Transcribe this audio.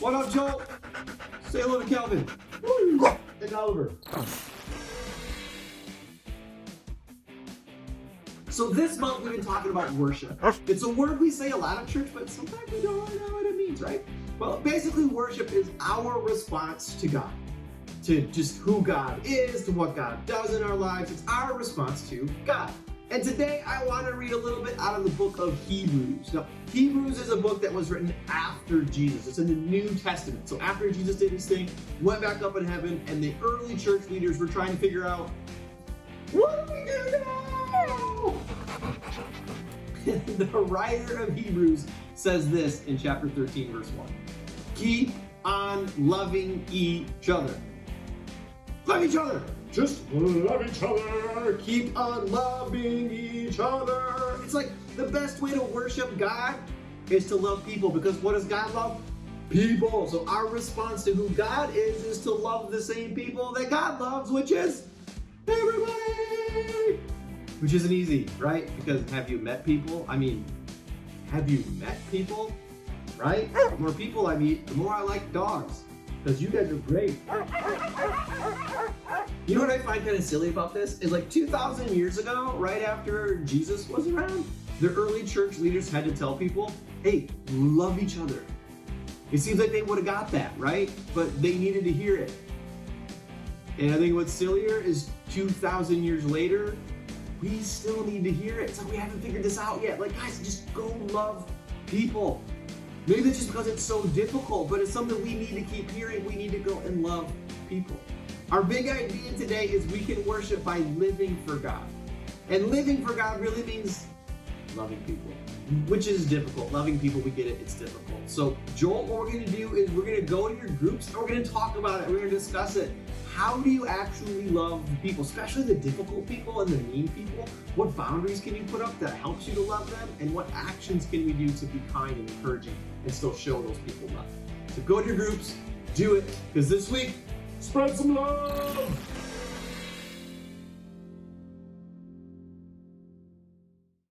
What up, Jolt? Say hello to Calvin. Woo! And Oliver. So this month we've been talking about worship. It's a word we say a lot at church, but sometimes we don't really know what it means, right? Well, basically worship is our response to God. To just who God is, to what God does in our lives. It's our response to God. And today I want to read a little bit out of the book of Hebrews. Now, Hebrews is a book that was written after Jesus. It's in the New Testament. So after Jesus did his thing, went back up in heaven, and the early church leaders were trying to figure out, what do we do now? The writer of Hebrews says this in chapter 13, verse 1. Keep on loving each other. Love each other. Just love each other. Keep on loving each other. It's like the best way to worship God is to love people, because what does God love? People. So our response to who God is to love the same people that God loves, which is everybody. Which isn't easy, right? Because have you met people? I mean, have you met people? Right? The more people I meet, the more I like dogs. Because you guys are great. You know what I find kind of silly about this? Is like 2,000 years ago, right after Jesus was around, the early church leaders had to tell people, hey, love each other. It seems like they would have got that, right? But they needed to hear it. And I think what's sillier is 2,000 years later, we still need to hear it. It's like we haven't figured this out yet. Like, guys, just go love people. Maybe it's just because it's so difficult, but it's something we need to keep hearing. We need to go and love people. Our big idea today is we can worship by living for God. And living for God really means loving people, which is difficult. Loving people, we get it, it's difficult. So Joel, what we're gonna do is we're gonna go to your groups and we're gonna talk about it, we're gonna discuss it. How do you actually love the people, especially the difficult people and the mean people? What boundaries can you put up that helps you to love them? And what actions can we do to be kind and encouraging and still show those people love? So go to your groups, do it, because this week, spread some love!